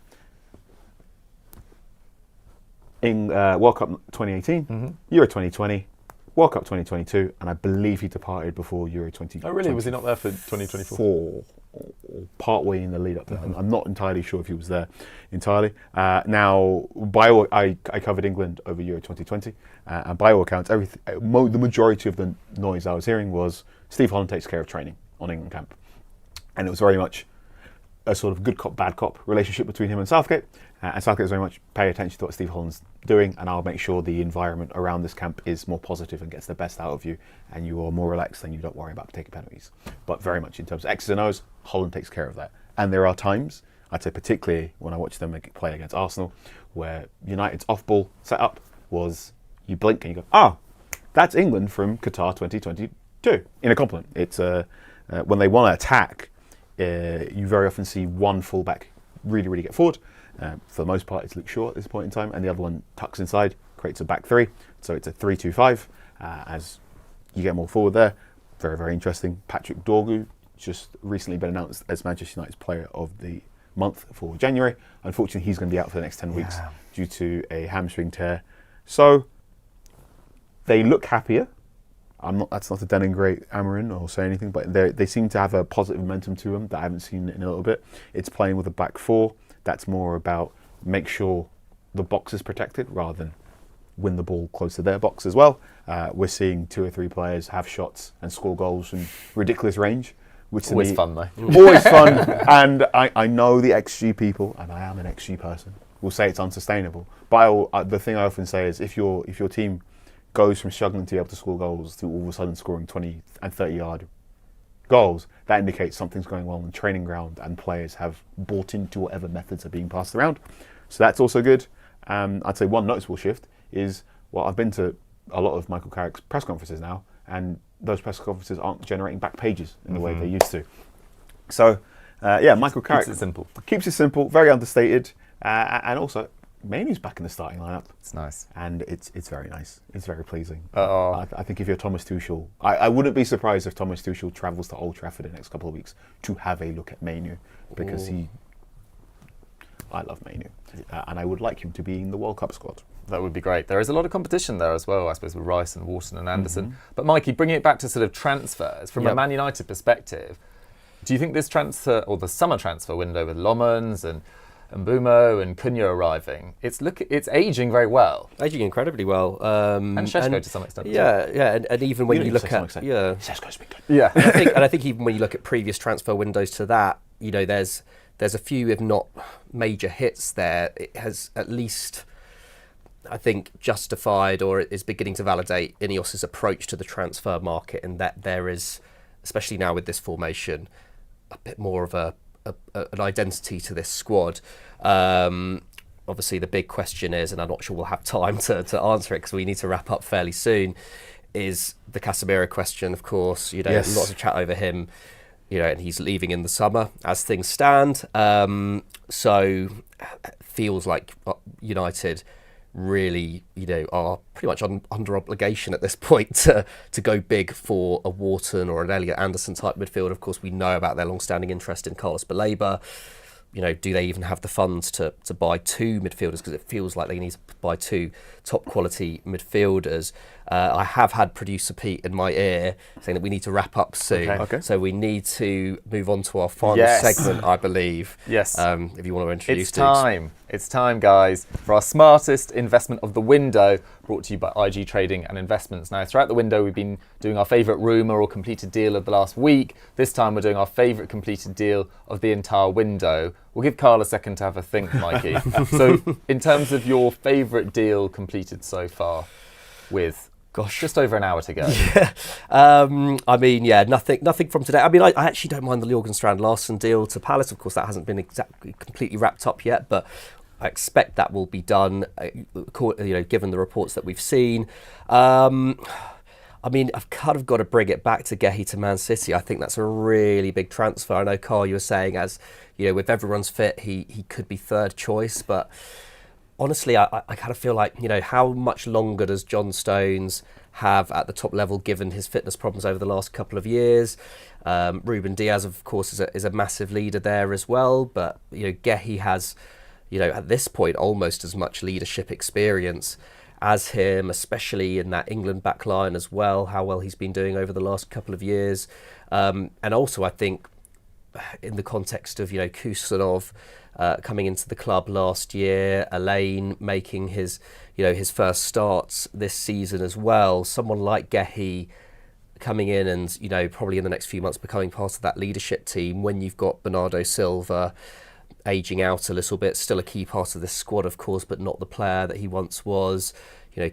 In World Cup 2018, Euro 2020, World Cup 2022, and I believe he departed before Euro 2020. Oh, really? Was he not there for 2024? Or part way in the lead up there. I'm not entirely sure if he was there entirely. Now, I covered England over Euro 2020, and by all accounts, the majority of the noise I was hearing was Steve Holland takes care of training on England camp, and it was very much a sort of good cop, bad cop relationship between him and Southgate. And Southgate was very much pay attention to what Steve Holland's doing, and I'll make sure the environment around this camp is more positive and gets the best out of you, and you are more relaxed and you don't worry about taking penalties. But very much in terms of X's and O's, Holland takes care of that. And there are times, I'd say particularly when I watch them play against Arsenal, where United's off-ball setup was, you blink and you go, that's England from Qatar 2022. In a compliment. It's when they want to attack, you very often see one fullback really, really get forward. For the most part, it's Luke Shaw at this point in time, and the other one tucks inside, creates a back 3. So it's a 3-2-5 as you get more forward there. Very, very interesting. Patrick Dorgu just recently been announced as Manchester United's Player of the Month for January. Unfortunately, he's going to be out for the next 10 weeks due to a hamstring tear. So they look happier. That's not to denigrate Amarin or say anything, but they seem to have a positive momentum to them that I haven't seen in a little bit. It's playing with a back 4. That's more about make sure the box is protected rather than win the ball close to their box as well. We're seeing 2 or 3 players have shots and score goals from ridiculous range. Which always fun though. Always fun. And I know the XG people, and I am an XG person, will say it's unsustainable. But the thing I often say is if your team goes from struggling to be able to score goals to all of a sudden scoring 20 and 30 yard goals, that indicates something's going well on the training ground and players have bought into whatever methods are being passed around. So that's also good. I'd say one noticeable shift is, I've been to a lot of Michael Carrick's press conferences now, and those press conferences aren't generating back pages in the way they used to. So, Michael Carrick keeps it simple, very understated, and also Mainu's back in the starting lineup. It's nice. And it's very nice. It's very pleasing. I think if you're Thomas Tuchel, I wouldn't be surprised if Thomas Tuchel travels to Old Trafford in the next couple of weeks to have a look at Mainu, because I love Mainu, and I would like him to be in the World Cup squad. That would be great. There is a lot of competition there as well, I suppose, with Rice and Wharton and Anderson. But Mikey, bringing it back to sort of transfers, from a Man United perspective, do you think this transfer, or the summer transfer window with Lomans and Mbumo and Cunha arriving, it's ageing very well. Ageing incredibly well. And Šeško to some extent. Yeah, and even when you look at... Šeško's been good. Yeah. I think even when you look at previous transfer windows to that, there's a few, if not major hits there. It has at least... I think, justified or is beginning to validate Ineos's approach to the transfer market, in that there is, especially now with this formation, a bit more of an identity to this squad. Obviously, the big question is, and I'm not sure we'll have time to answer it because we need to wrap up fairly soon, is the Casemiro question, of course. Yes. Lots of chat over him, and he's leaving in the summer as things stand. So it feels like United really, are pretty much under obligation at this point to go big for a Wharton or an Elliot Anderson type midfield. Of course, we know about their long-standing interest in Carlos Baleba. Do they even have the funds to buy two midfielders? Because it feels like they need to buy two top quality midfielders. I have had producer Pete in my ear saying that we need to wrap up soon. Okay. So we need to move on to our final segment, I believe. Yes. If you want to introduce It's time. It's time, guys, for our smartest investment of the window, brought to you by IG Trading and Investments. Now, throughout the window, we've been doing our favourite rumour or completed deal of the last week. This time, we're doing our favourite completed deal of the entire window. We'll give Carl a second to have a think, Mikey. So, in terms of your favourite deal completed so far, with just over an hour to go. Nothing from today. I actually don't mind the Ljorgenstrand-Larsson deal to Palace. Of course, that hasn't been exactly completely wrapped up yet, but I expect that will be done, given the reports that we've seen. I've kind of got to bring it back to Gehi to Man City. I think that's a really big transfer. I know, Carl, you were saying, as if everyone's fit, he could be third choice, but honestly, I kind of feel like, how much longer does John Stones have at the top level, given his fitness problems over the last couple of years? Ruben Diaz, of course, is a massive leader there as well, but Gehi has, at this point, almost as much leadership experience as him, especially in that England back line as well, how well he's been doing over the last couple of years. And also, I think, in the context of, Kusanov coming into the club last year, Elaine making his first starts this season as well, someone like Gehi coming in and, probably in the next few months becoming part of that leadership team, when you've got Bernardo Silva ageing out a little bit, still a key part of this squad, of course, but not the player that he once was.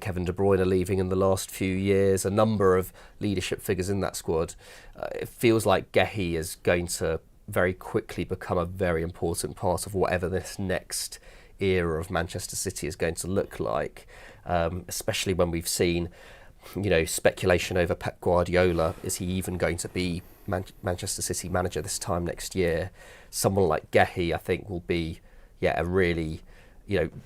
Kevin De Bruyne leaving in the last few years, a number of leadership figures in that squad. It feels like Gehi is going to very quickly become a very important part of whatever this next era of Manchester City is going to look like, especially when we've seen, speculation over Pep Guardiola. Is he even going to be Manchester City manager this time next year? Someone like Gehi, I think, will be, a really,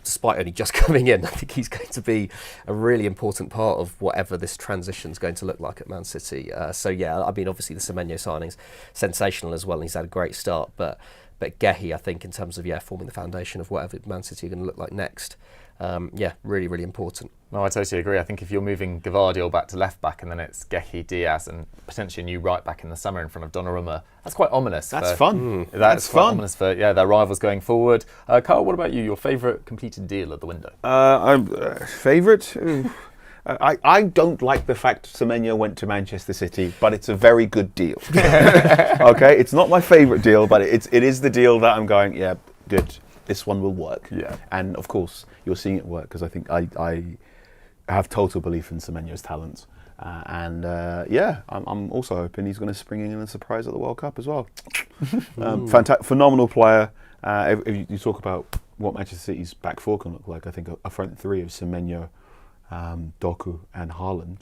despite only just coming in, I think he's going to be a really important part of whatever this transition is going to look like at Man City. Obviously the Semenyo signing's sensational as well, and he's had a great start, but Gehi, I think, in terms of forming the foundation of whatever Man City are going to look like next, really, really important. No, I totally agree. I think if you're moving Gvardiol back to left back and then it's Gehi, Diaz and potentially a new right back in the summer in front of Donnarumma, that's quite ominous. That's fun. That's quite ominous for their rivals going forward. Carl, what about you? Your favourite completed deal at the window? Favourite? I don't like the fact Semenyo went to Manchester City, but it's a very good deal. Okay, it's not my favourite deal, but it is the deal that I'm going, yeah, good. This one will work. Yeah. And of course, you're seeing it work because I think I have total belief in Semenyo's talent. I'm also hoping he's going to spring in a surprise at the World Cup as well. Phenomenal player. If you talk about what Manchester City's back four can look like, I think a front three of Semenyo, Doku and Haaland.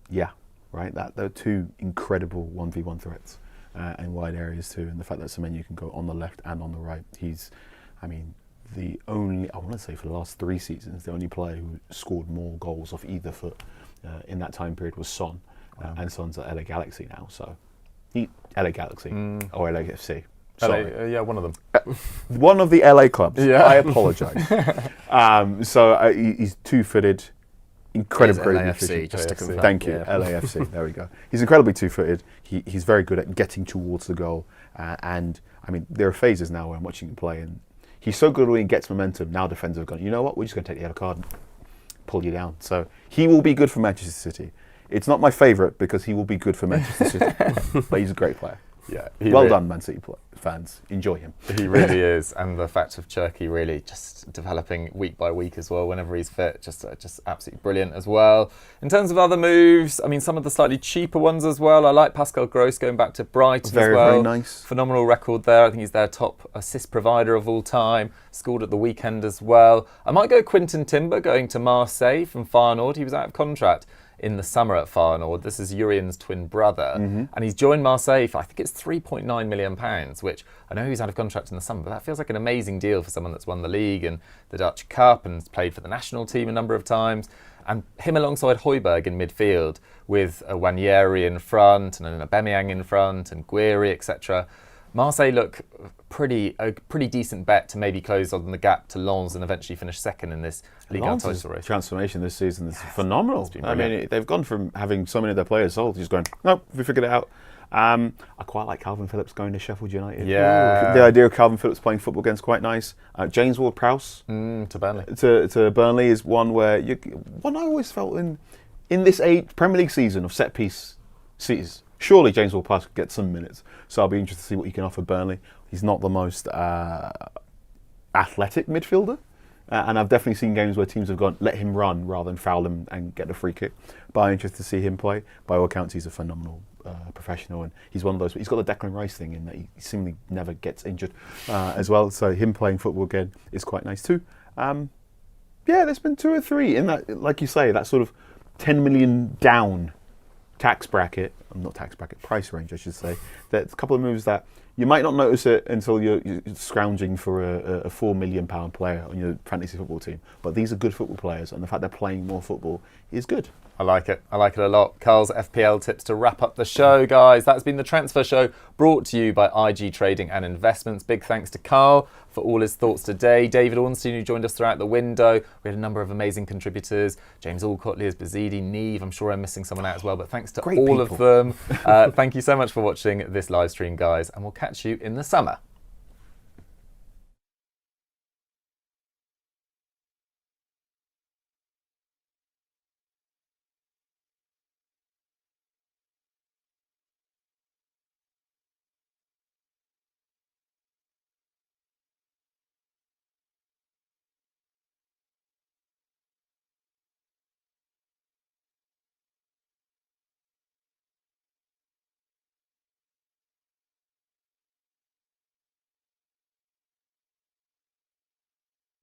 Yeah, right. They're two incredible 1v1 threats in wide areas too. And the fact that Semenyo can go on the left and on the right, the only, I want to say for the last 3 seasons, the only player who scored more goals off either foot in that time period was Son. And Son's at LA Galaxy now, so LA Galaxy or LAFC. Sorry. LA, one of them. One of the LA clubs. Yeah. I apologise. He's two-footed, incredibly LAFC, just to confirm. Thank you, LAFC. There we go. He's incredibly two-footed. He's very good at getting towards the goal. There are phases now where I'm watching him play, and he's so good when he gets momentum. Now defenders have gone, you know what? We're just going to take the yellow card and pull you down. So he will be good for Manchester City. It's not my favourite because he will be good for Manchester City, but he's a great player. Yeah, well done, Man City fans. Enjoy him. He really is, and the fact of Cherki really just developing week by week as well. Whenever he's fit, just absolutely brilliant as well. In terms of other moves, I mean, some of the slightly cheaper ones as well. I like Pascal Gross going back to Brighton as well. Very nice. Phenomenal record there. I think he's their top assist provider of all time. Scored at the weekend as well. I might go Quinton Timber going to Marseille from Feyenoord. He was out of contract in the summer at Feyenoord. This is Urian's twin brother, and he's joined Marseille for, I think it's £3.9 million, which I know he's out of contract in the summer, but that feels like an amazing deal for someone that's won the league and the Dutch Cup and has played for the national team a number of times. And him alongside Højbjerg in midfield with a Wanyeri in front and an Aubameyang in front and Guiri, etc. Marseille look a pretty decent bet to maybe close on the gap to Lens and eventually finish second in this Ligue 1 title race. Transformation this season is phenomenal. I mean, they've gone from having so many of their players sold, just going, nope, we figured it out. I quite like Calvin Phillips going to Sheffield United. Yeah. The idea of Calvin Phillips playing football again is quite nice. James Ward-Prowse to Burnley. To Burnley is one where one I always felt in this Premier League season of set piece seasons. Surely James Ward-Prowse could get some minutes, so I'll be interested to see what he can offer Burnley. He's not the most athletic midfielder, and I've definitely seen games where teams have gone, let him run rather than foul him and get the free kick. But I'm interested to see him play. By all accounts, he's a phenomenal professional, and he's one of those. He's got the Declan Rice thing in that he seemingly never gets injured as well. So him playing football again is quite nice too. There's been 2 or 3 in that, like you say, that sort of 10 million down price range, I should say. There's a couple of moves that you might not notice it until you're scrounging for a £4 million player on your fantasy football team. But these are good football players, and the fact they're playing more football is good. I like it. I like it a lot. Carl's FPL tips to wrap up the show, guys. That's been the Transfer Show, brought to you by IG Trading and Investments. Big thanks to Carl for all his thoughts today. David Ornstein, who joined us throughout the window. We had a number of amazing contributors. James Alcott, Liaz Bazidi, Neve. I'm sure I'm missing someone out as well, but thanks to all of them. Thank you so much for watching this live stream, guys, and we'll catch you in the summer.